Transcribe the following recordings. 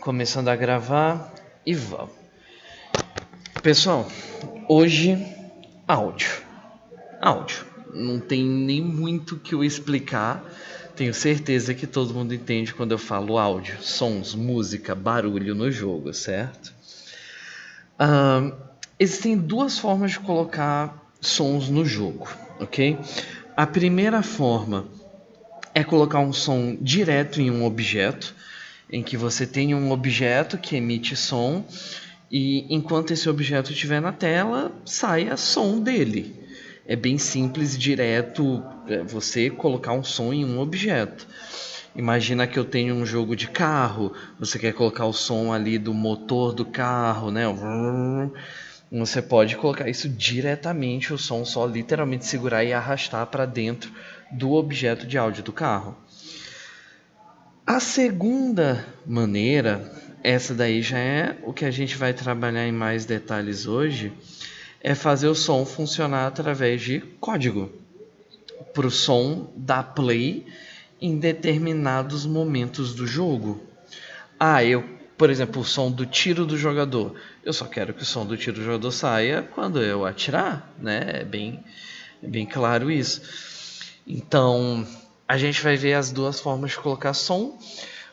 Começando a gravar e vamos. Pessoal, hoje áudio. Não tem nem muito que eu explicar. Tenho certeza que todo mundo entende quando eu falo áudio, sons, música, barulho no jogo, certo? Existem duas formas de colocar sons no jogo, ok? A primeira forma é colocar um som direto em um objeto, em que você tem um objeto que emite som e enquanto esse objeto estiver na tela, saia som dele. É bem simples, direto, você colocar um som em um objeto. Imagina que eu tenho um jogo de carro, você quer colocar o som ali do motor do carro, né? Você pode colocar isso diretamente, o som só literalmente segurar e arrastar para dentro do objeto de áudio do carro. A segunda maneira, essa daí já é o que a gente vai trabalhar em mais detalhes hoje, é fazer o som funcionar através de código para o som dar play em determinados momentos do jogo. Por exemplo, o som do tiro do jogador. Eu só quero que o som do tiro do jogador saia quando eu atirar, né? É bem claro isso. Então, a gente vai ver as duas formas de colocar som.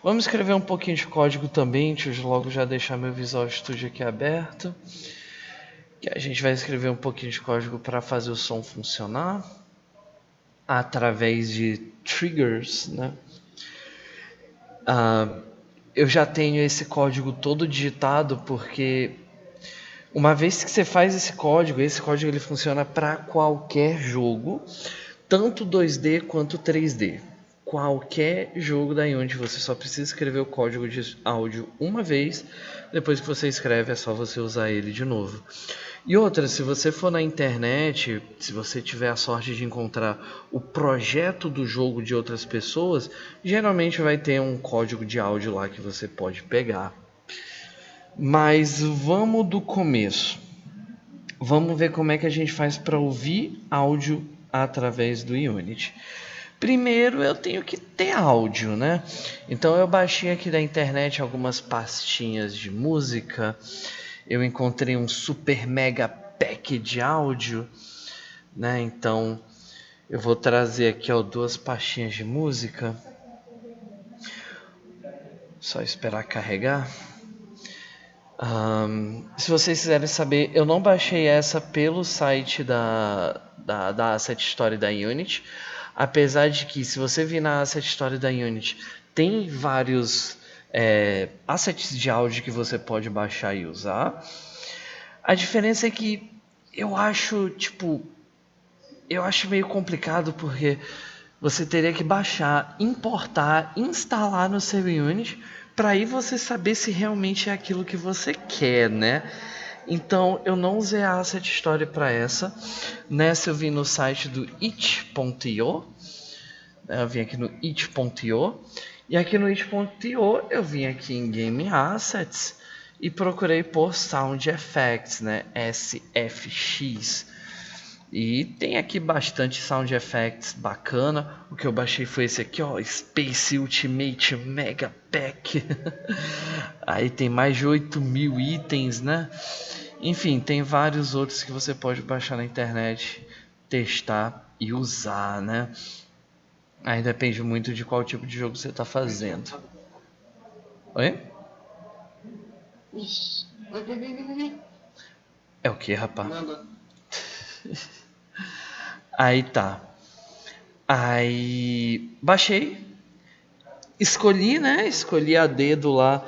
Vamos escrever um pouquinho de código também, deixa eu logo já deixar meu Visual Studio aqui aberto. Que a gente vai escrever um pouquinho de código para fazer o som funcionar através de triggers, né? Eu já tenho esse código todo digitado porque uma vez que você faz esse código ele funciona para qualquer jogo, tanto 2D quanto 3D. Qualquer jogo da Unity, você só precisa escrever o código de áudio uma vez, depois que você escreve é só você usar ele de novo. E outra, se você for na internet, se você tiver a sorte de encontrar o projeto do jogo de outras pessoas, geralmente vai ter um código de áudio lá que você pode pegar. Mas vamos do começo. Vamos ver como é que a gente faz para ouvir áudio através do Unity. Primeiro eu tenho que ter áudio, né? Então eu baixei aqui da internet algumas pastinhas de música. Eu encontrei um super mega pack de áudio, né? Então eu vou trazer aqui duas pastinhas de música. Só esperar carregar. Se vocês quiserem saber, eu não baixei essa pelo site da Asset Story da Unity. Apesar de que, se você vir na Asset Story da Unity, tem vários assets de áudio que você pode baixar e usar. A diferença é que eu acho meio complicado porque você teria que baixar, importar, instalar no seu Unity para aí você saber se realmente é aquilo que você quer, né? Então eu não usei a Asset Story para essa. Nessa eu vim no site do itch.io. Eu vim aqui no itch.io. E aqui no itch.io eu vim aqui em Game Assets e procurei por Sound Effects, né? SFX. E tem aqui bastante sound effects bacana. O que eu baixei foi esse aqui, Space Ultimate Mega Pack. Aí tem mais de 8.000 itens, né? Enfim, tem vários outros que você pode baixar na internet, testar e usar, né? Aí depende muito de qual tipo de jogo você está fazendo. Oi? É o que, rapaz? Aí tá. Aí baixei, escolhi, né? Escolhi a dedo lá.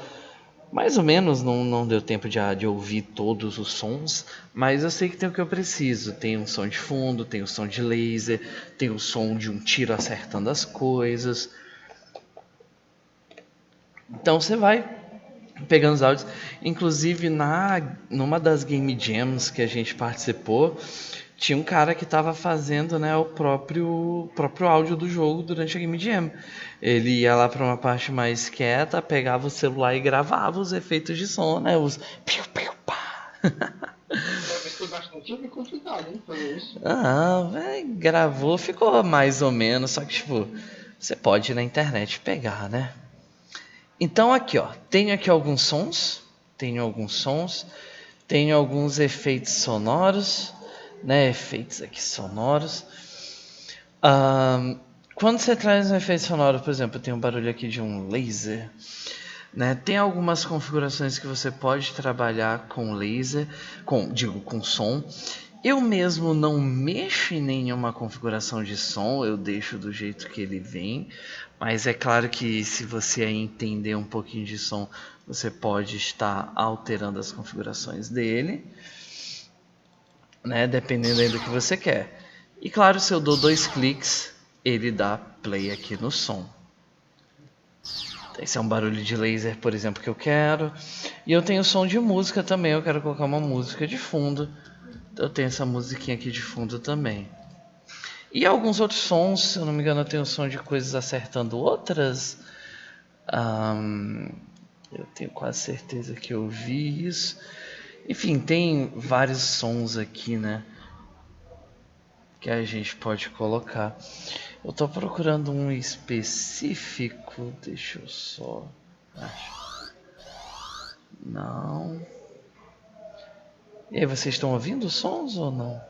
Mais ou menos, não deu tempo de ouvir todos os sons, mas eu sei que tem o que eu preciso. Tem um som de fundo, tem o som de laser, tem o som de um tiro acertando as coisas. Então você vai pegando os áudios. Inclusive numa das Game Jams que a gente participou, tinha um cara que estava fazendo, né, o próprio áudio do jogo durante a Game Jam. Ele ia lá para uma parte mais quieta, pegava o celular e gravava os efeitos de som, né, os piu piu pá. Mas foi bastante complicado, hein, fazer isso. Gravou, ficou mais ou menos, só que tipo, você pode ir na internet pegar, né? Então aqui, ó, tenho aqui alguns sons, tenho alguns efeitos sonoros, né? Efeitos aqui sonoros. Quando você traz um efeito sonoro, por exemplo, tem um barulho aqui de um laser, né? Tem algumas configurações que você pode trabalhar com laser, com som. Eu mesmo não mexo em nenhuma configuração de som, eu deixo do jeito que ele vem. Mas é claro que se você entender um pouquinho de som, você pode estar alterando as configurações dele, né? Dependendo aí do que você quer. E claro, se eu dou 2 cliques, ele dá play aqui no som. Esse é um barulho de laser, por exemplo, que eu quero. E eu tenho som de música também, eu quero colocar uma música de fundo. Eu tenho essa musiquinha aqui de fundo também. E alguns outros sons, se eu não me engano, eu tenho som de coisas acertando outras. Eu tenho quase certeza que eu vi isso. Enfim, tem vários sons aqui, né? Que a gente pode colocar. Eu tô procurando um específico. Deixa eu só. Não. E aí, vocês estão ouvindo os sons ou não?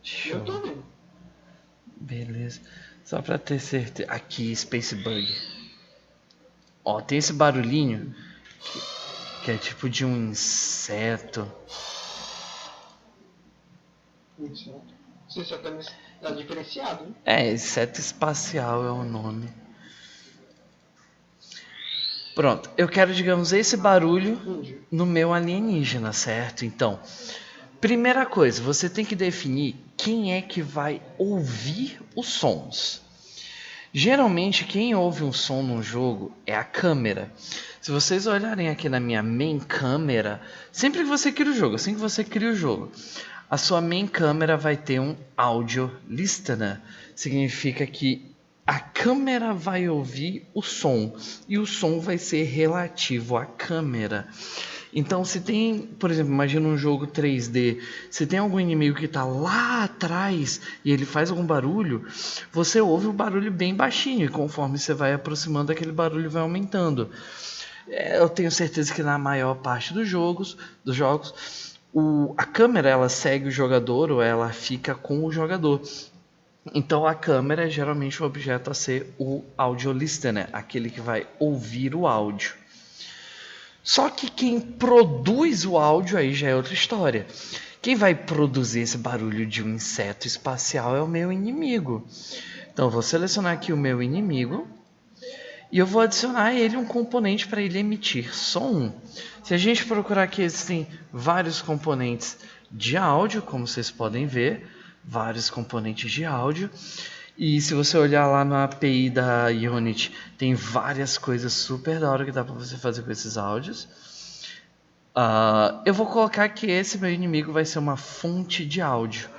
Deixa Eu tô eu... vendo. Beleza. Só pra ter certeza. Aqui, Space Bug. Ó, tem esse barulhinho que é tipo de um inseto. Isso. Você só tá diferenciado, hein? É, inseto espacial é o nome. Pronto, eu quero, digamos, esse barulho no meu alienígena, certo? Então, primeira coisa, você tem que definir quem é que vai ouvir os sons. Geralmente, quem ouve um som num jogo é a câmera. Se vocês olharem aqui na minha main câmera, sempre que você cria o jogo, assim que você cria o jogo, a sua main câmera vai ter um audio listener. Significa que a câmera vai ouvir o som e o som vai ser relativo à câmera. Então, se tem, por exemplo, imagina um jogo 3D, se tem algum inimigo que está lá atrás e ele faz algum barulho, você ouve o barulho bem baixinho e conforme você vai aproximando, aquele barulho vai aumentando. Eu tenho certeza que na maior parte dos jogos, a câmera ela segue o jogador ou ela fica com o jogador. Então a câmera é geralmente o objeto a ser o audio listener, aquele que vai ouvir o áudio. Só que quem produz o áudio aí já é outra história. Quem vai produzir esse barulho de um inseto espacial é o meu inimigo. Então eu vou selecionar aqui o meu inimigo e eu vou adicionar a ele um componente para ele emitir som. Se a gente procurar aqui, existem vários componentes de áudio, como vocês podem ver, vários componentes de áudio. E se você olhar lá na API da Unity, tem várias coisas super da hora que dá para você fazer com esses áudios. Eu vou colocar que esse meu inimigo vai ser uma fonte de áudio,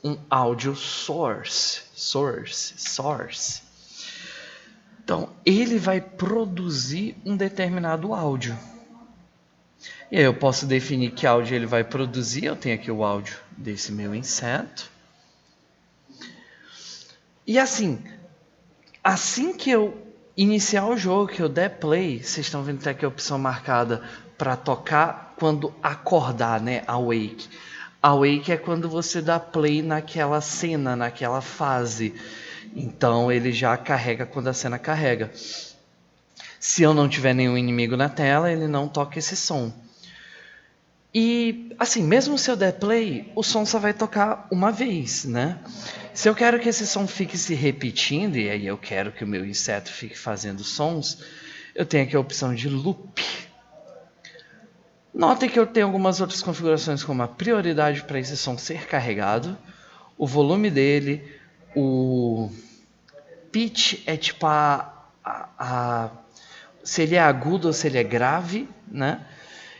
um audio source. Então, ele vai produzir um determinado áudio. E aí eu posso definir que áudio ele vai produzir. Eu tenho aqui o áudio desse meu inseto. E assim que eu iniciar o jogo, que eu der play, vocês estão vendo que tem aqui a opção marcada para tocar quando acordar, né? Awake. Awake é quando você dá play naquela cena, naquela fase. Então ele já carrega quando a cena carrega. Se eu não tiver nenhum inimigo na tela, ele não toca esse som. E assim, mesmo se eu der play, o som só vai tocar uma vez, né? Se eu quero que esse som fique se repetindo, e aí eu quero que o meu inseto fique fazendo sons, eu tenho aqui a opção de loop. Notem que eu tenho algumas outras configurações, como a prioridade para esse som ser carregado, o volume dele, o pitch é tipo se ele é agudo ou se ele é grave, né?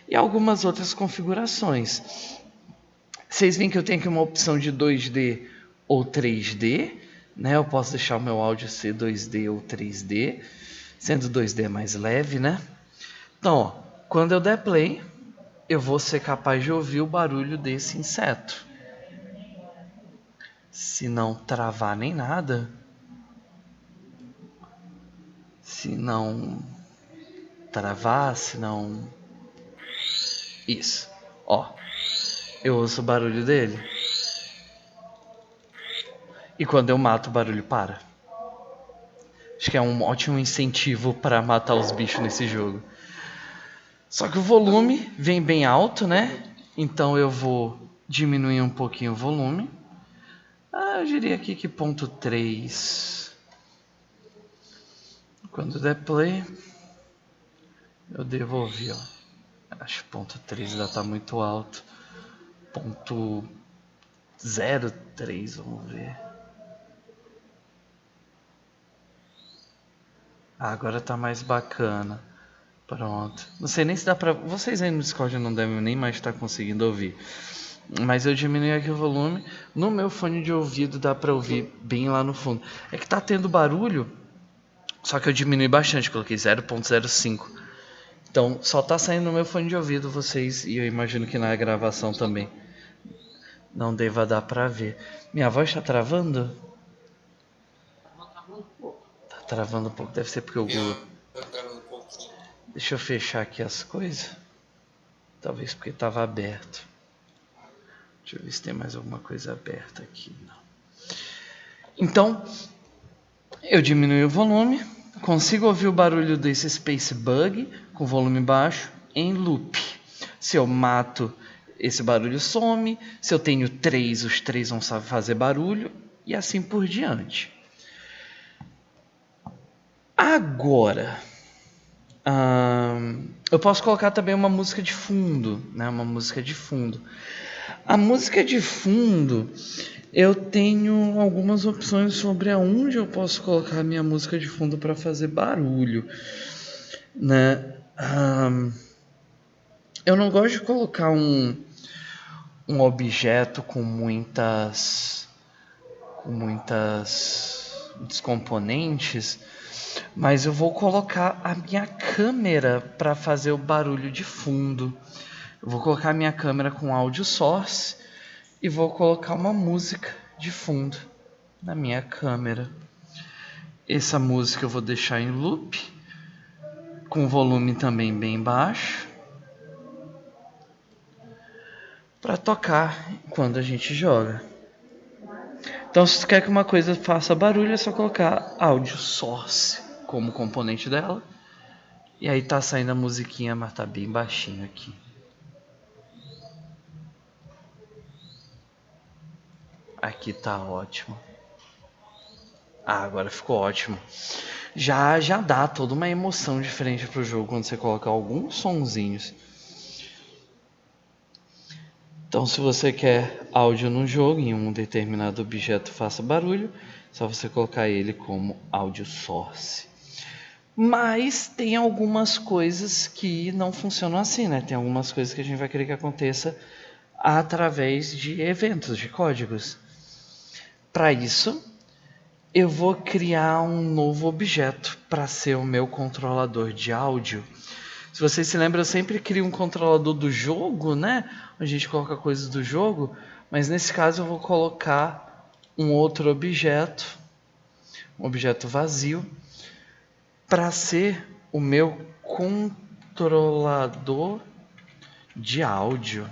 E algumas outras configurações. Vocês veem que eu tenho aqui uma opção de 2D ou 3D, né? Eu posso deixar o meu áudio ser 2D ou 3D, sendo 2D mais leve, né? Então, ó, quando eu der play, eu vou ser capaz de ouvir o barulho desse inseto. Se não travar nem nada, se não travar, se não... Isso. Ó, eu ouço o barulho dele. E quando eu mato, o barulho para. Acho que é um ótimo incentivo para matar os bichos nesse jogo. Só que o volume vem bem alto, né? Então eu vou diminuir um pouquinho o volume. Eu diria aqui que ponto 3. Quando der play, eu devolvi, ó. Acho que ponto 3 ainda tá muito alto. Ponto 0,3, vamos ver. Agora tá mais bacana. Pronto. Não sei nem se dá pra... Vocês aí no Discord não devem nem mais estar conseguindo ouvir. Mas eu diminui aqui o volume. No meu fone de ouvido dá pra ouvir bem lá no fundo. É que tá tendo barulho, só que eu diminui bastante. Coloquei 0,05. Então só tá saindo no meu fone de ouvido, vocês. E eu imagino que na gravação também não deva dar pra ver. Minha voz tá travando? Tá travando um pouco. Deve ser porque eu... Deixa eu fechar aqui as coisas. Talvez porque estava aberto. Deixa eu ver se tem mais alguma coisa aberta aqui. Não. Então, eu diminui o volume. Consigo ouvir o barulho desse Space Bug com volume baixo em loop. Se eu mato, esse barulho some. Se eu tenho 3, os 3 vão fazer barulho. E assim por diante. Agora... eu posso colocar também uma música de fundo, né? Uma música de fundo. A música de fundo, eu tenho algumas opções sobre aonde eu posso colocar a minha música de fundo para fazer barulho, né? Eu não gosto de colocar um objeto com muitos componentes. Mas eu vou colocar a minha câmera para fazer o barulho de fundo. Eu vou colocar a minha câmera com áudio source e vou colocar uma música de fundo na minha câmera. Essa música eu vou deixar em loop, com volume também bem baixo, para tocar quando a gente joga. Então, se tu quer que uma coisa faça barulho, é só colocar áudio source como componente dela. E aí tá saindo a musiquinha, mas tá bem baixinho aqui. Aqui tá ótimo. Agora ficou ótimo. Já dá toda uma emoção diferente pro jogo quando você coloca alguns sonzinhos. Então, se você quer áudio no jogo, em um determinado objeto faça barulho, é só você colocar ele como áudio source. Mas tem algumas coisas que não funcionam assim, né? Tem algumas coisas que a gente vai querer que aconteça através de eventos, de códigos. Para isso, eu vou criar um novo objeto para ser o meu controlador de áudio. Se vocês se lembram, eu sempre crio um controlador do jogo, né? A gente coloca coisas do jogo, mas nesse caso eu vou colocar um outro objeto, um objeto vazio, para ser o meu controlador de áudio.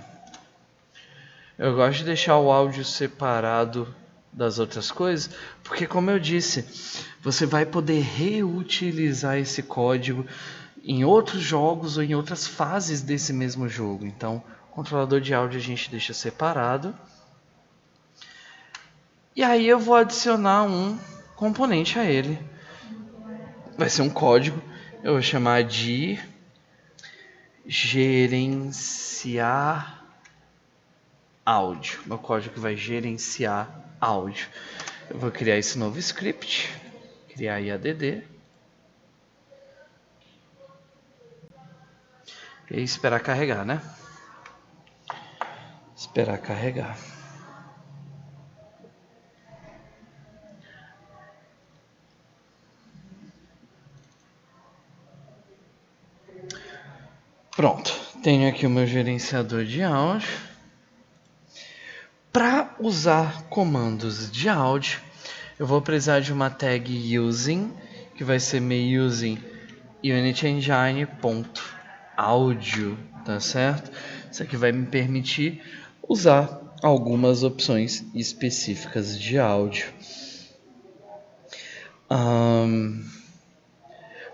Eu gosto de deixar o áudio separado das outras coisas, porque como eu disse, você vai poder reutilizar esse código em outros jogos ou em outras fases desse mesmo jogo. Então, o controlador de áudio a gente deixa separado. E aí eu vou adicionar um componente a ele. Vai ser um código, eu vou chamar de gerenciar áudio. Meu código que vai gerenciar áudio. Eu vou criar esse novo script, criar IADD. E esperar carregar, né? Esperar carregar. Pronto, tenho aqui o meu gerenciador de áudio. Para usar comandos de áudio, eu vou precisar de uma tag using que vai ser me using UnitEngine.audio, tá certo? Isso aqui vai me permitir usar algumas opções específicas de áudio.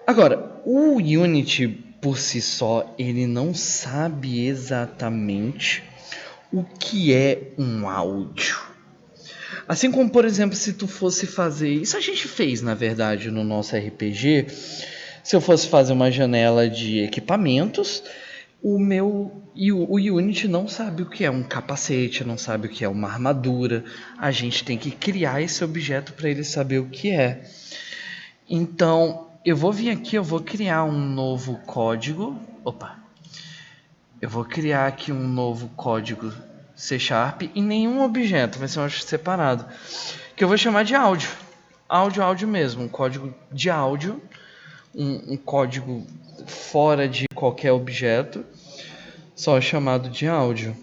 Agora, o Unity por si só, ele não sabe exatamente o que é um áudio. Assim como, por exemplo, se tu fosse fazer... Isso a gente fez, na verdade, no nosso RPG. Se eu fosse fazer uma janela de equipamentos, o Unity não sabe o que é um capacete, não sabe o que é uma armadura. A gente tem que criar esse objeto para ele saber o que é. Então, eu vou vir aqui, eu vou criar um novo código. Eu vou criar aqui um novo código C# em nenhum objeto, vai ser um separado, que eu vou chamar de áudio. Áudio mesmo, um código de áudio, um código fora de qualquer objeto, só chamado de áudio.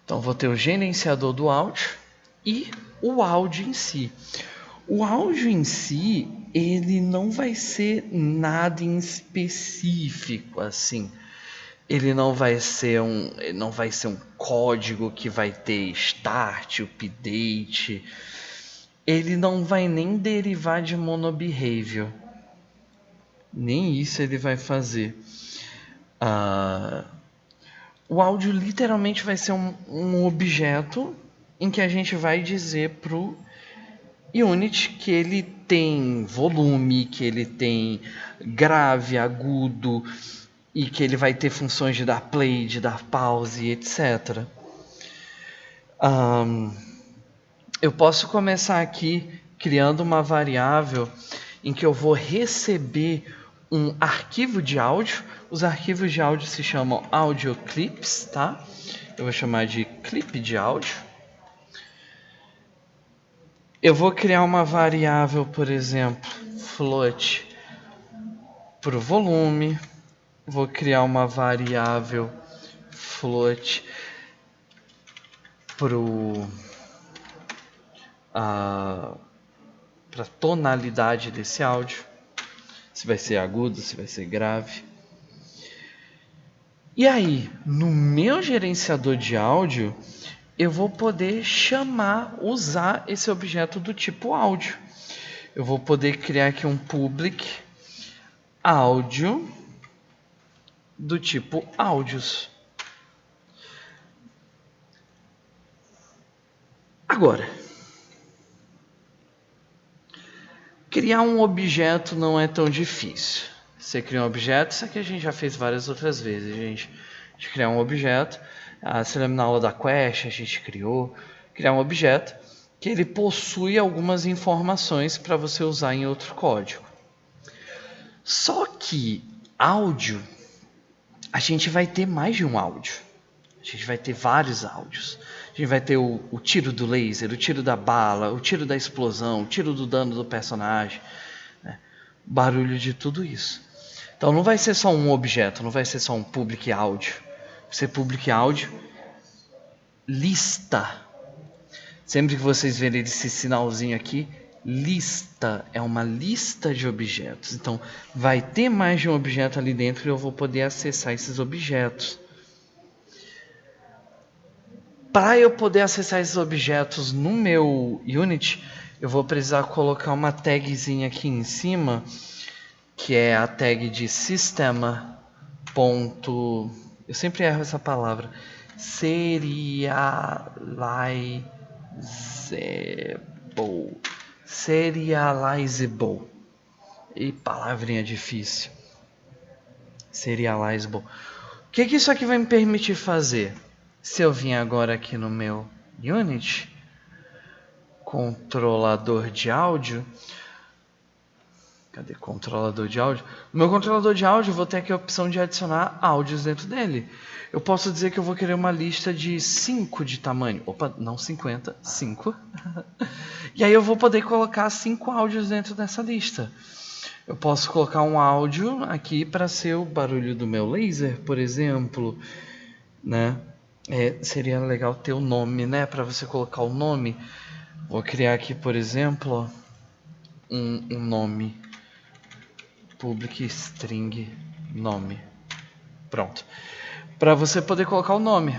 Então vou ter o gerenciador do áudio e o áudio em si. O áudio em si, ele não vai ser nada em específico, assim. Ele não vai ser um código que vai ter start, update. Ele não vai nem derivar de monobehavior. Nem isso ele vai fazer. O áudio literalmente vai ser um objeto em que a gente vai dizer pro Unity que ele tem volume, que ele tem grave, agudo, e que ele vai ter funções de dar play, de dar pause, etc. Eu posso começar aqui criando uma variável em que eu vou receber um arquivo de áudio. Os arquivos de áudio se chamam audio clips, tá? Eu vou chamar de clip de áudio. Eu vou criar uma variável, por exemplo, float para o volume. Vou criar uma variável float para a tonalidade desse áudio, se vai ser agudo, se vai ser grave. E aí, no meu gerenciador de áudio, eu vou poder usar esse objeto do tipo áudio. Eu vou poder criar aqui um public áudio do tipo áudios. Agora, criar um objeto não é tão difícil. Você cria um objeto, isso aqui a gente já fez várias outras vezes. A gente criar um objeto, você lembra na aula da Quest, a gente criar um objeto que ele possui algumas informações para você usar em outro código. Só que áudio, a gente vai ter mais de um áudio. A gente vai ter vários áudios. A gente vai ter o tiro do laser, o tiro da bala, o tiro da explosão, o tiro do dano do personagem, né? Barulho de tudo isso. Então não vai ser só um objeto, não vai ser só um public áudio. Vai ser public áudio lista. Sempre que vocês verem esse sinalzinho aqui, lista é uma lista de objetos. Então vai ter mais de um objeto ali dentro e eu vou poder acessar esses objetos. Para eu poder acessar esses objetos no meu Unity, eu vou precisar colocar uma tagzinha aqui em cima, que é a tag de system. Eu sempre erro essa palavra. Serializable. E palavrinha difícil. Serializable. O que isso aqui vai me permitir fazer? Se eu vim agora aqui no meu Unity, controlador de áudio. Cadê controlador de áudio? No meu controlador de áudio eu vou ter aqui a opção de adicionar áudios dentro dele. Eu posso dizer que eu vou querer uma lista de 5 de tamanho. Opa, não 50, 5. E aí eu vou poder colocar 5 áudios dentro dessa lista. Eu posso colocar um áudio aqui para ser o barulho do meu laser, por exemplo, né? Seria legal ter o nome, né? Para você colocar o nome. Vou criar aqui, por exemplo, um nome. Public string nome. Pronto. Para você poder colocar o nome.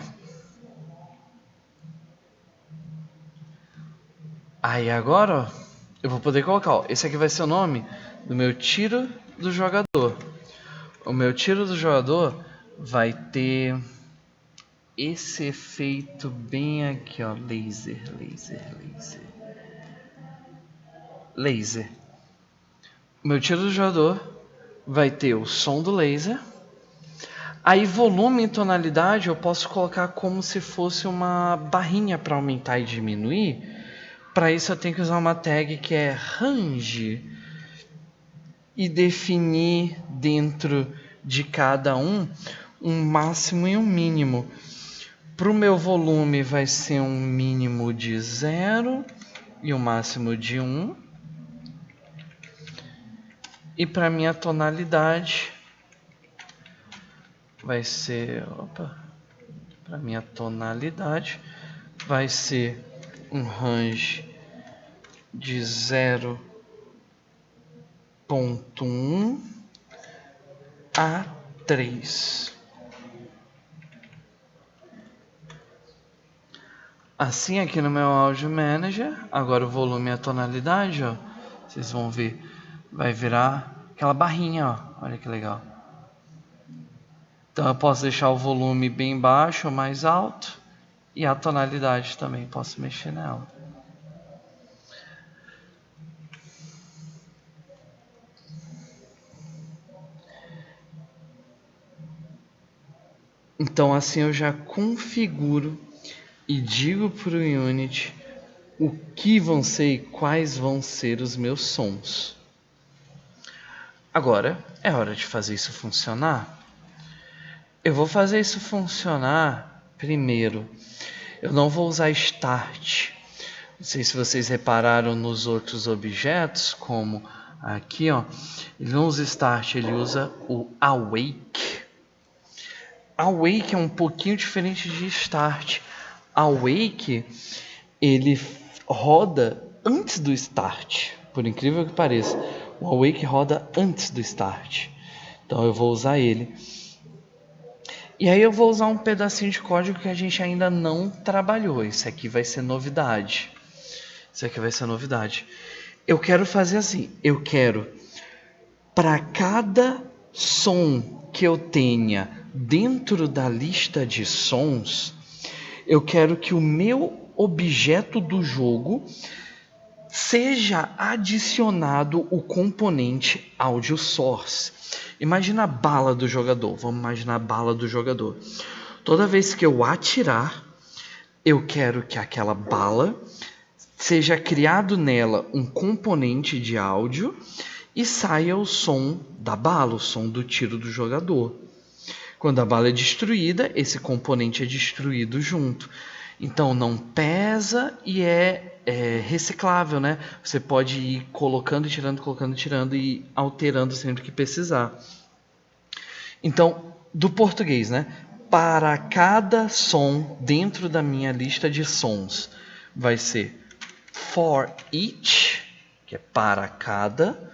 Aí agora, ó, eu vou poder colocar, ó, esse aqui vai ser o nome do meu tiro do jogador. O meu tiro do jogador vai ter esse efeito bem aqui, ó, laser. O meu tiro do jogador vai ter o som do laser. Aí volume e tonalidade eu posso colocar como se fosse uma barrinha para aumentar e diminuir. Para isso eu tenho que usar uma tag que é range e definir dentro de cada um máximo e um mínimo. Para o meu volume vai ser um mínimo de 0 e um máximo de 1. E para minha tonalidade vai ser, para minha tonalidade vai ser um range de 0.1 a 3. Assim aqui no meu Audio Manager, agora o volume e a tonalidade, ó, vocês vão ver, vai virar aquela barrinha, ó, olha que legal. Então eu posso deixar o volume bem baixo ou mais alto e a tonalidade também posso mexer nela. Então assim eu já configuro e digo para o Unity o que vão ser e quais vão ser os meus sons. Agora é hora de fazer isso funcionar. Eu vou fazer isso funcionar primeiro. Eu não vou usar start. Não sei se vocês repararam nos outros objetos, como aqui, ó. Ele não usa start, ele usa o awake. Awake é um pouquinho diferente de start. Awake, ele roda antes do start, por incrível que pareça. O awake roda antes do start. Então eu vou usar ele. E aí eu vou usar um pedacinho de código que a gente ainda não trabalhou. Isso aqui vai ser novidade. Eu quero fazer assim. Eu quero, para cada som que eu tenha dentro da lista de sons, eu quero que o meu objeto do jogo seja adicionado o componente audio source. Imagina a bala do jogador. Vamos imaginar a bala do jogador. Toda vez que eu atirar, eu quero que aquela bala seja criado nela um componente de áudio e saia o som da bala, o som do tiro do jogador. Quando a bala é destruída, esse componente é destruído junto. Então não pesa e é reciclável, né? Você pode ir colocando e tirando e alterando sempre que precisar. Então, do português, né? Para cada som dentro da minha lista de sons, vai ser for each, que é para cada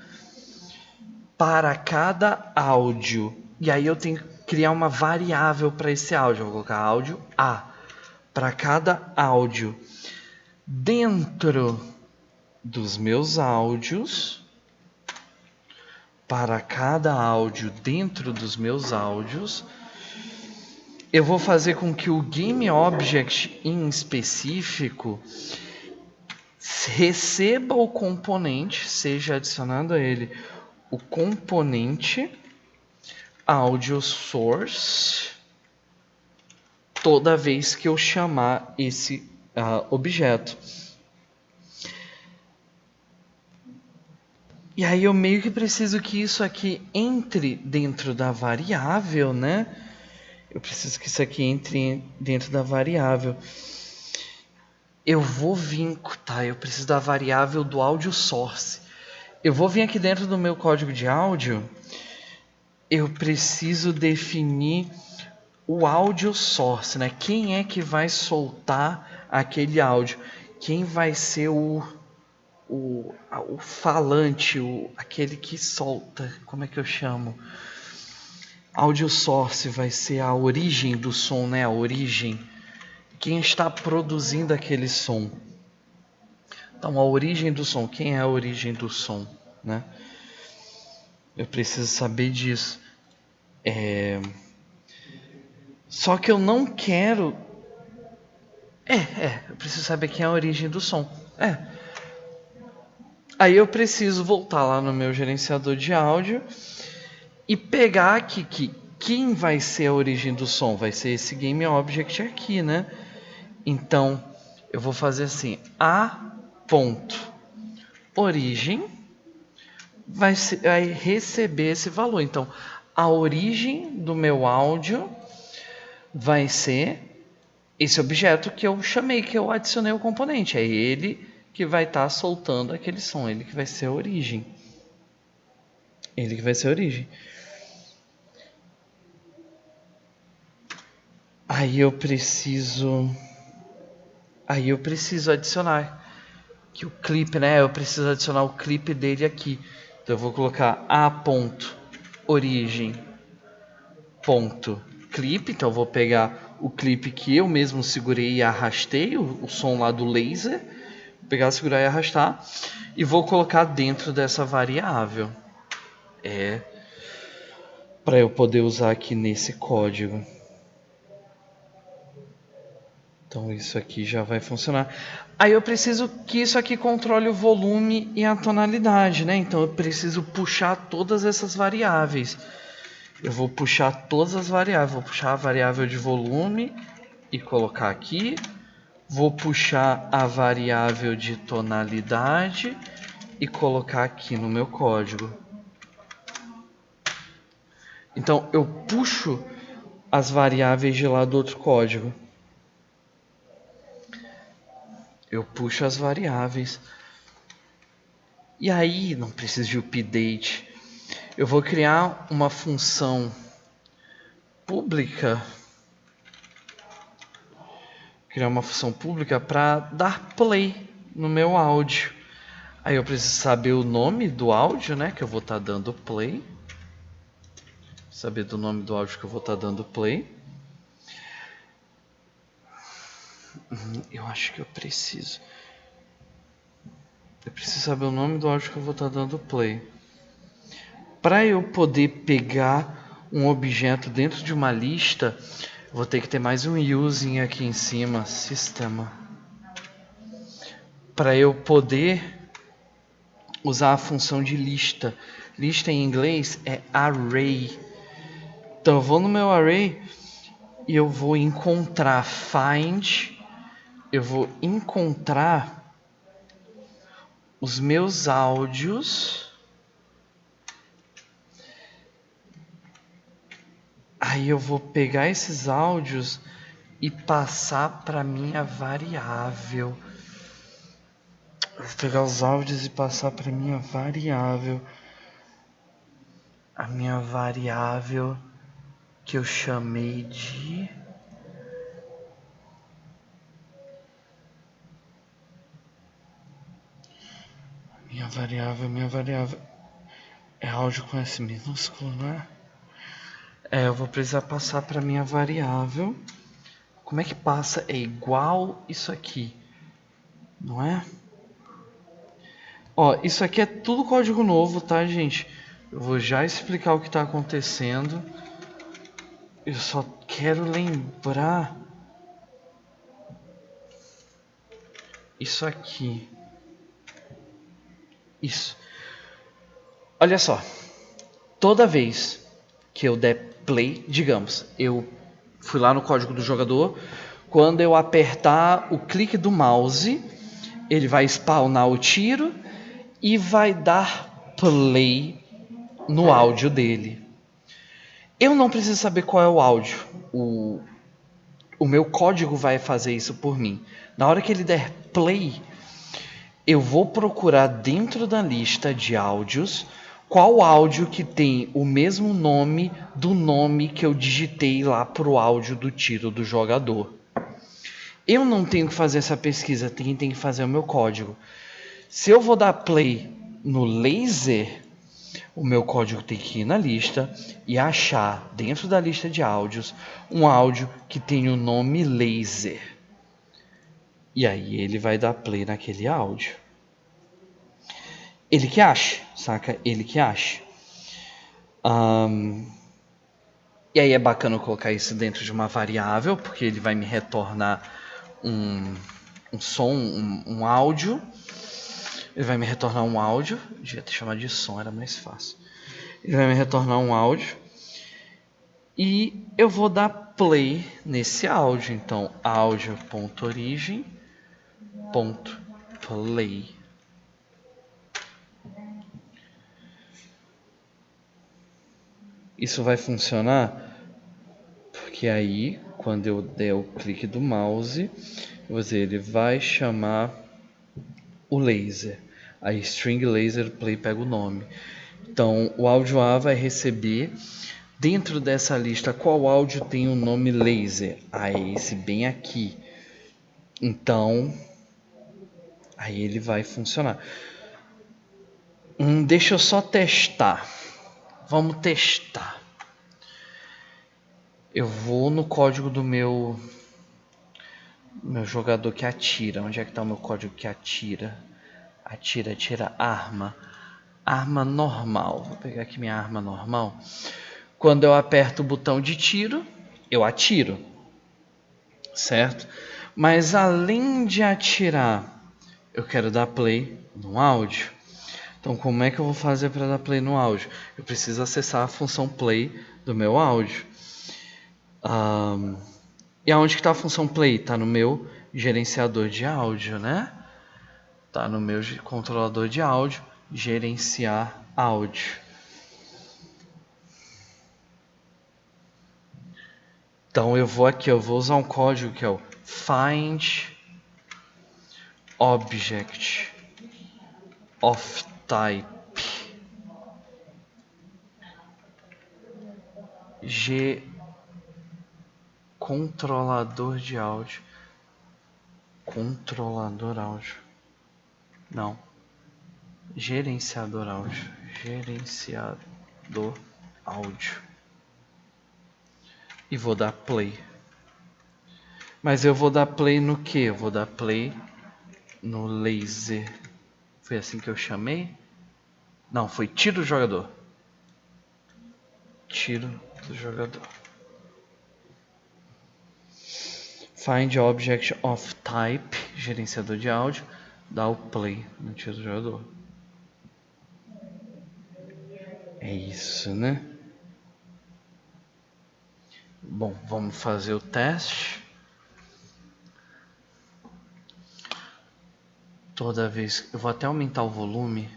áudio. E aí eu tenho que criar uma variável para esse áudio. Eu vou colocar áudio A. Para cada áudio dentro dos meus áudios, eu vou fazer com que o GameObject em específico receba o componente, seja adicionado a ele o componente audio source toda vez que eu chamar esse objeto. E aí eu meio que preciso que isso aqui entre dentro da variável, né? Eu preciso que isso aqui entre dentro da variável. Eu vou vir, tá? Eu preciso da variável do audio source. Eu vou vir aqui dentro do meu código de áudio. Eu preciso definir o audio source, né? Quem é que vai soltar aquele áudio? Quem vai ser o o falante, aquele que solta, como é que eu chamo? Audio source vai ser a origem do som, né? A origem. Quem está produzindo aquele som. Então, a origem do som. Quem é a origem do som, né? Eu preciso saber disso. Só que eu não quero... eu preciso saber quem é a origem do som. Aí eu preciso voltar lá no meu gerenciador de áudio e pegar aqui que quem vai ser a origem do som? Vai ser esse GameObject aqui, né? Então, eu vou fazer assim, a.origem vai receber esse valor. Então, a origem do meu áudio vai ser esse objeto que eu chamei, que eu adicionei o componente. É ele que vai estar soltando aquele som, ele que vai ser a origem. Ele que vai ser a origem. Aí eu preciso adicionar que o clipe, né? Eu preciso adicionar o clipe dele aqui. Então eu vou colocar a.origem.clipe. Então eu vou pegar o clipe que eu mesmo segurei e arrastei, o som lá do laser. Vou pegar, segurar e arrastar. E vou colocar dentro dessa variável. Para eu poder usar aqui nesse código. Então isso aqui já vai funcionar. Aí eu preciso que isso aqui controle o volume e a tonalidade, né? Então eu preciso puxar todas essas variáveis. Eu vou puxar todas as variáveis. Vou puxar a variável de volume e colocar aqui. Vou puxar a variável de tonalidade e colocar aqui no meu código. Então eu puxo as variáveis de lá do outro código. Eu puxo as variáveis. E aí, não preciso de update. Eu vou criar uma função pública. Para dar play no meu áudio. Aí eu preciso saber o nome do áudio, né? Que eu vou estar dando play. Saber do nome do áudio que eu vou estar dando play. Eu acho que eu preciso. Eu preciso saber o nome do áudio que eu vou estar dando play. Para eu poder pegar um objeto dentro de uma lista, eu vou ter que ter mais um using aqui em cima, sistema. Para eu poder usar a função de lista. Lista em inglês é array. Então eu vou no meu array e eu vou encontrar find. Eu vou encontrar os meus áudios. Aí eu vou pegar esses áudios e passar para minha variável. Vou pegar os áudios e passar para minha variável. A minha variável que eu chamei de... Minha variável é áudio com S minúsculo, né? Eu vou precisar passar para minha variável. Como é que passa? É igual isso aqui, não é? Ó, isso aqui é tudo código novo, tá, gente? Eu vou já explicar o que está acontecendo. Eu só quero lembrar isso aqui. Isso. Olha só. Toda vez que eu der play, digamos, eu fui lá no código do jogador, quando eu apertar o clique do mouse, ele vai spawnar o tiro e vai dar play no áudio dele. Eu não preciso saber qual é o áudio. O meu código vai fazer isso por mim. Na hora que ele der play, eu vou procurar dentro da lista de áudios qual áudio que tem o mesmo nome do nome que eu digitei lá pro áudio do tiro do jogador. Eu não tenho que fazer essa pesquisa, quem tem que fazer é o meu código. Se eu vou dar play no laser, o meu código tem que ir na lista e achar dentro da lista de áudios um áudio que tem o nome laser. E aí ele vai dar play naquele áudio. Ele que acha, saca? Ele que acha. E aí é bacana colocar isso dentro de uma variável, porque ele vai me retornar um som, um áudio. Ele vai me retornar um áudio. Devia ter chamado de som, era mais fácil. Ele vai me retornar um áudio. E eu vou dar play nesse áudio. Então, áudio.origem.play. Isso vai funcionar porque aí, quando eu der o clique do mouse, ele vai chamar o laser. A string laser play pega o nome. Então, o áudio A vai receber dentro dessa lista qual áudio tem o nome laser. Ah, é esse bem aqui. Então, aí ele vai funcionar. Deixa eu só testar. Vamos testar. Eu vou no código do meu jogador que atira. Onde é que está o meu código que atira? Atira arma. Arma normal. Vou pegar aqui minha arma normal. Quando eu aperto o botão de tiro, eu atiro. Certo? Mas além de atirar, eu quero dar play no áudio. Então, como é que eu vou fazer para dar play no áudio? Eu preciso acessar a função play do meu áudio. E aonde que está a função play? Está no meu gerenciador de áudio, né? Está no meu controlador de áudio, gerenciar áudio. Então eu vou aqui, eu vou usar um código que é o find object of type controlador de áudio. Controlador áudio. Não. Gerenciador áudio. Gerenciador áudio. E vou dar play. Mas eu vou dar play no que? Eu vou dar play no laser. Foi assim que eu chamei? Não, foi tiro do jogador. Tiro do jogador. Find object of type, gerenciador de áudio, dá o play no tiro do jogador. É isso, né? Bom, vamos fazer o teste. Toda vez, eu vou até aumentar o volume.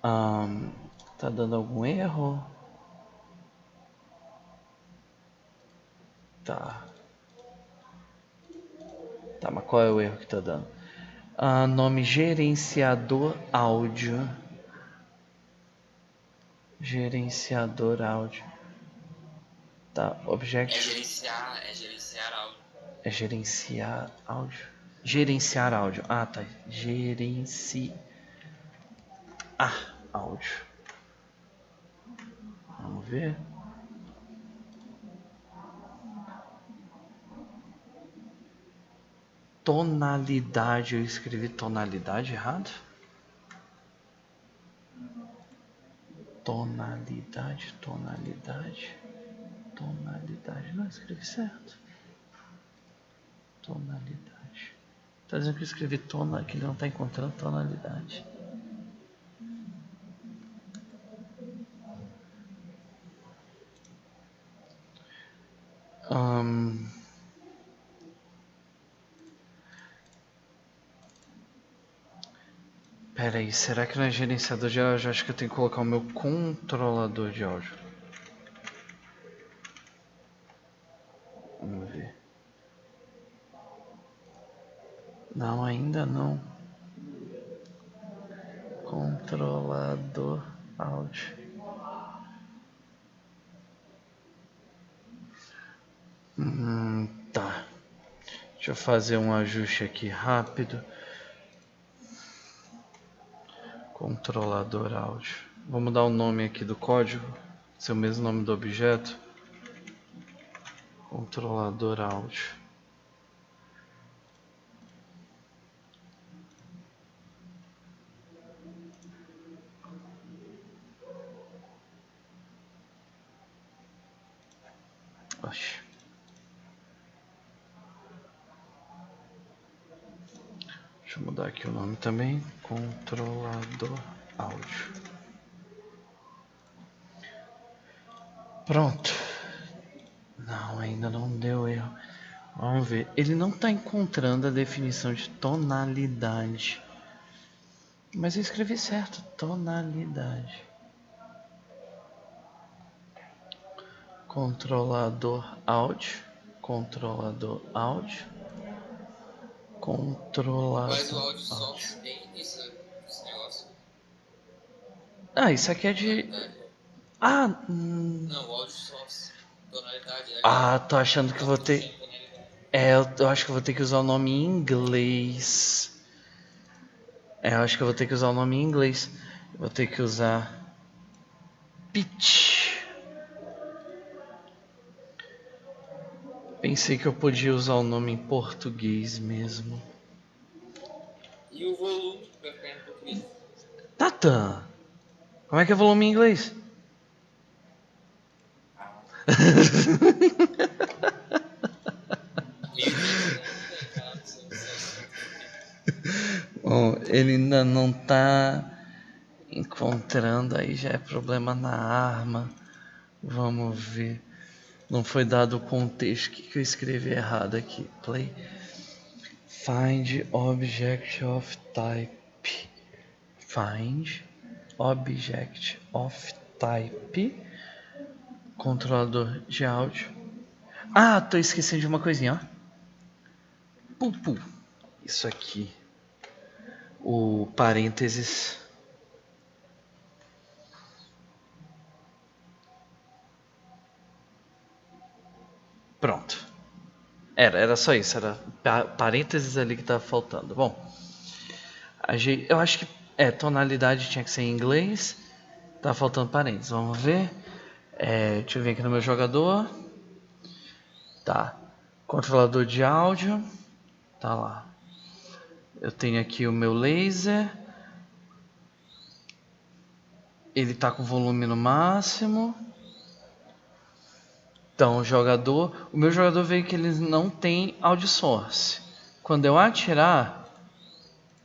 Tá dando algum erro? Tá, mas qual é o erro que tá dando? Nome gerenciador áudio. Gerenciador áudio. Tá, object. É gerenciar áudio. É gerenciar áudio. Gerenciar áudio. Ah, tá. Gerenciar áudio. Vamos ver. Tonalidade. Eu escrevi tonalidade errado? Tonalidade. Não, escrevi certo. Tonalidade. Tá dizendo que eu escrevi que ele não tá encontrando tonalidade. Pera aí, será que não é gerenciador de áudio? Acho que eu tenho que colocar o meu controlador de áudio. Vamos ver. Não, ainda não. Controlador áudio. Tá. Deixa eu fazer um ajuste aqui rápido. Controlador áudio. Vou mudar o nome aqui do código. Ser o mesmo nome do objeto. Controlador áudio. Oxe. Deixa eu mudar aqui o nome também. Controlador áudio. Pronto. Não, ainda não deu erro. Vamos ver. Ele não está encontrando a definição de tonalidade. Mas eu escrevi certo. Tonalidade. Controlador áudio. Controlador áudio. Controlador. Mas o áudio source tem nesse negócio. Ah, isso aqui é de. Tonalidade. Ah, Não, o áudio source. Tonalidade. tô achando que eu vou ter. Tonalidade. Eu acho que eu vou ter que usar o nome em inglês. Eu acho que eu vou ter que usar o nome em inglês. Eu vou ter que usar pitch. Pensei que eu podia usar o nome em português mesmo. E o volume vai ficar em português. Tatan! Como é que é volume em inglês? Bom, ele ainda não tá encontrando, aí já é problema na arma. Vamos ver. Não foi dado o contexto. O que eu escrevi errado aqui? Play. Find object of type. Find object of type. Controlador de áudio. Ah, tô esquecendo de uma coisinha, ó. Pupu. Isso aqui. O parênteses. Pronto. Era só isso. Era parênteses ali que tava faltando. Bom. Eu acho que tonalidade tinha que ser em inglês. Tá faltando parênteses. Vamos ver. Deixa eu ver aqui no meu jogador. Tá. Controlador de áudio. Tá lá. Eu tenho aqui o meu laser. Ele tá com volume no máximo. Então, o meu jogador veio que ele não tem audio source. Quando eu atirar,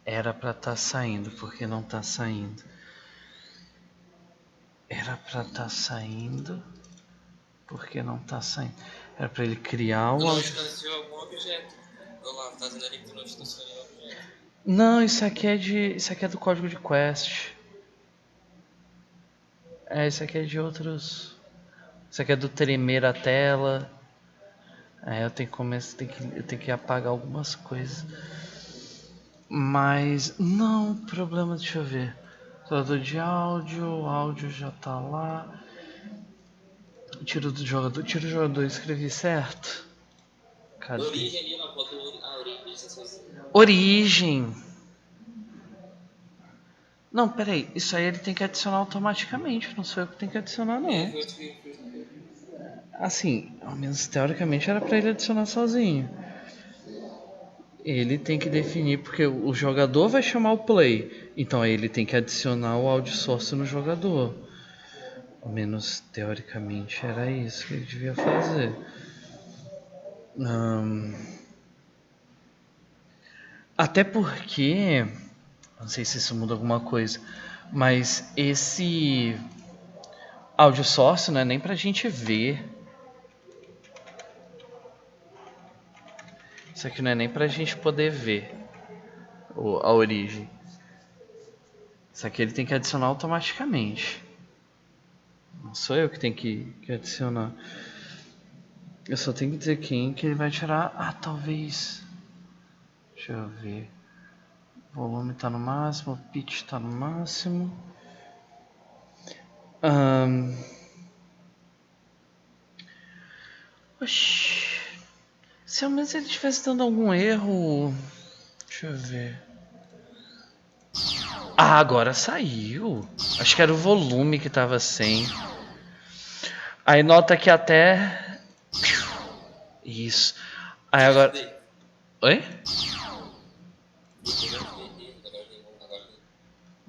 era pra tá saindo, porque não tá saindo. Era pra tá saindo, porque não tá saindo. Era pra ele criar o Tu não áudio. instanciou algum objeto. Olá, tá dizendo ali que tu não instanciou nenhum objeto. Não, isso aqui é do código de Quest. Isso aqui é de outros. Isso aqui é do tremer a tela. Eu tenho que começar, eu tenho que apagar algumas coisas. Mas não, problema, deixa eu ver. Controlador de áudio, o áudio já tá lá. Tiro do jogador, tiro o jogador, escrevi certo. Cadê? Origem ali, uma foto a origem sozinho. Origem. Não, peraí, isso aí ele tem que adicionar automaticamente, não sou eu que tenho que adicionar não. Foi outro que Assim, ao menos teoricamente era pra ele adicionar sozinho. Ele tem que definir, porque o jogador vai chamar o play. Então aí ele tem que adicionar o audio source no jogador. Ao menos teoricamente era isso que ele devia fazer. Até porque, não sei se isso muda alguma coisa, mas esse audio source não é nem pra gente ver. Isso aqui não é nem pra gente poder ver a origem. Isso aqui ele tem que adicionar automaticamente. Não sou eu que tenho que adicionar. Eu só tenho que dizer quem que ele vai tirar. Ah, talvez. Deixa eu ver. O volume tá no máximo, o pitch tá no máximo. Oxi. Se ao menos ele estivesse dando algum erro... Deixa eu ver... Ah, agora saiu. Acho que era o volume que tava sem. Aí nota que até... Isso. Aí agora... Oi?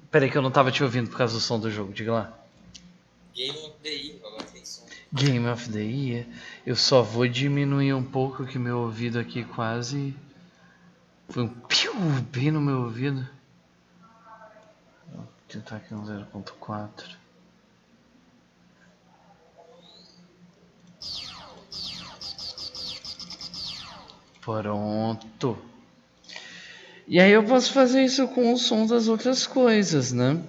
Peraí que eu não tava te ouvindo por causa do som do jogo, diga lá. Game of the Year, agora tem som. Game of the Year. Eu só vou diminuir um pouco que meu ouvido aqui quase... Foi um piu bem no meu ouvido. Vou tentar aqui um 0.4. Pronto. E aí eu posso fazer isso com o som das outras coisas, né?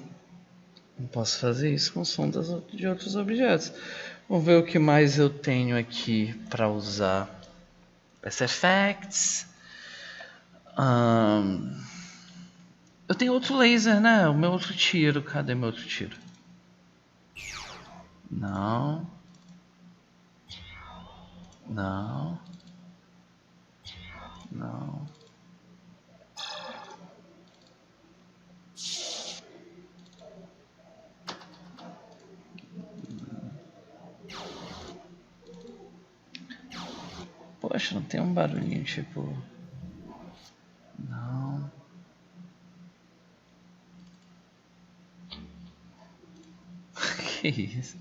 Eu posso fazer isso com o som de outros objetos. Vamos ver o que mais eu tenho aqui para usar. Best Effects. Eu tenho outro laser, né? O meu outro tiro. Cadê meu outro tiro? Não. Não. Não. Poxa, não tem um barulhinho tipo... Não. Que isso?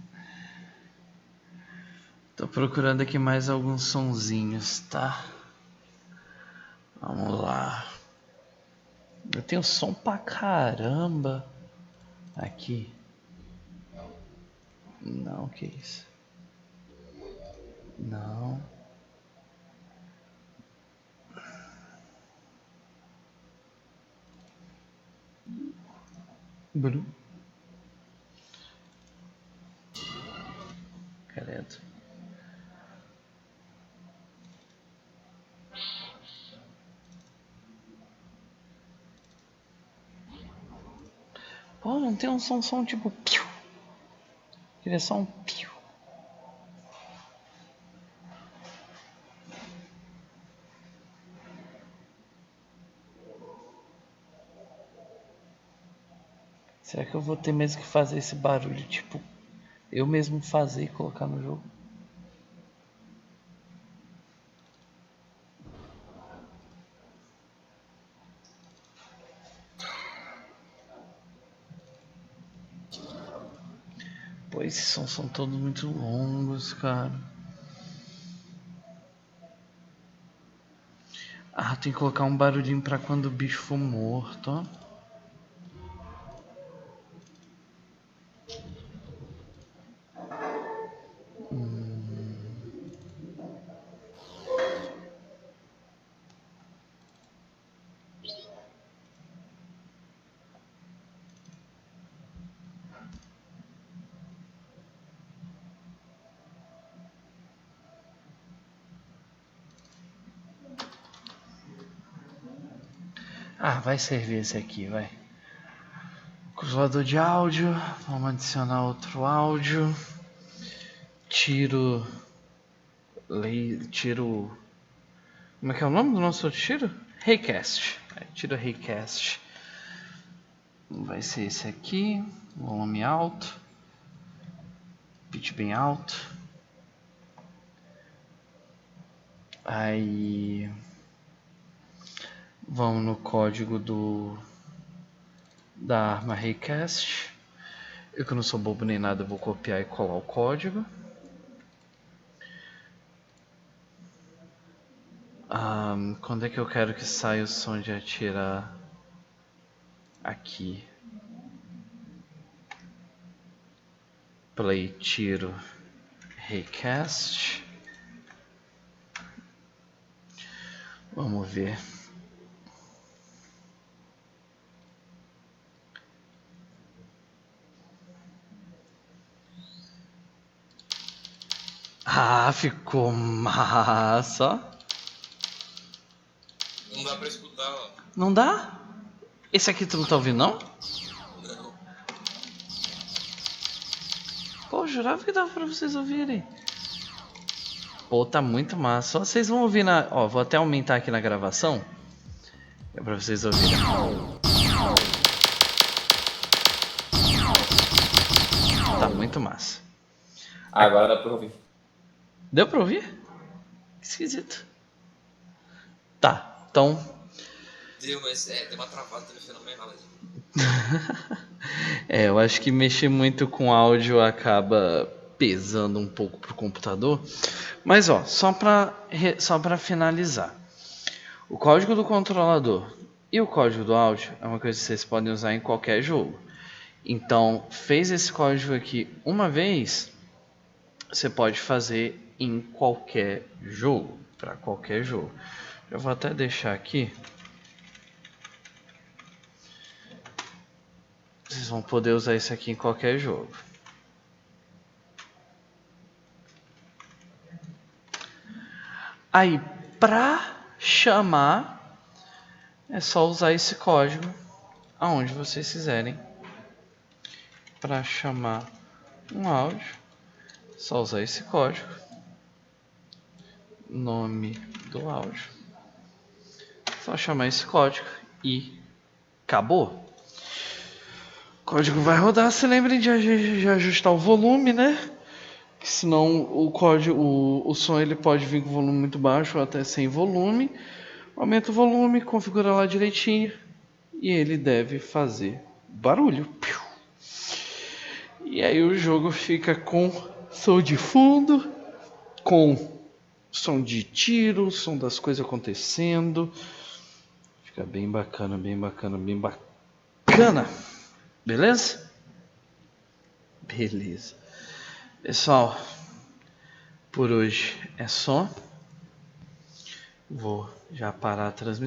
Tô procurando aqui mais alguns sonzinhos, tá? Vamos lá. Eu tenho som pra caramba. Aqui. Não, que isso? Não. Bru. Credo. Pô, não tem um som tipo piu. Queria só um piu. Será que eu vou ter mesmo que fazer esse barulho, tipo, eu mesmo fazer e colocar no jogo? Pô, esses sons são todos muito longos, cara. Ah, tem que colocar um barulhinho pra quando o bicho for morto, ó. Ah, vai servir esse aqui, vai. Controlador de áudio. Vamos adicionar outro áudio. Tiro... Tiro... Como é que é o nome do nosso tiro? Raycast. Tiro Raycast. Vai ser esse aqui. Volume alto. Pitch bem alto. Aí... Vamos no código da arma Raycast. Eu que não sou bobo nem nada, vou copiar e colar o código. Quando é que eu quero que saia o som de atirar? Aqui. Play tiro Raycast. Vamos ver. Ah, ficou massa. Não dá pra escutar, ó. Não dá? Esse aqui tu não tá ouvindo, não? Não. Pô, eu jurava que dava pra vocês ouvirem. Pô, tá muito massa. Só vocês vão ouvir na... Ó, vou até aumentar aqui na gravação. É pra vocês ouvirem. Tá muito massa. Agora dá pra ouvir. Deu pra ouvir? Que esquisito. Tá, então... Deu, mas deu uma travada no fenomenal. eu acho que mexer muito com áudio acaba pesando um pouco pro computador. Mas ó, só pra finalizar. O código do controlador e o código do áudio é uma coisa que vocês podem usar em qualquer jogo. Então, fez esse código aqui uma vez, você pode fazer em qualquer jogo, para qualquer jogo. Eu vou até deixar aqui. Vocês vão poder usar isso aqui em qualquer jogo. Aí, para chamar, é só usar esse código aonde vocês quiserem. Para chamar um áudio, é só usar esse código. Nome do áudio. Só chamar esse código e acabou. O código vai rodar, se lembrem de ajustar o volume, né? Que senão o som ele pode vir com volume muito baixo ou até sem volume. Aumenta o volume, configura lá direitinho e ele deve fazer barulho. E aí o jogo fica com som de fundo, com som de tiro, som das coisas acontecendo. Fica bem bacana, bem bacana, bem bacana. Beleza? Beleza. Pessoal, por hoje é só. Vou já parar a transmissão.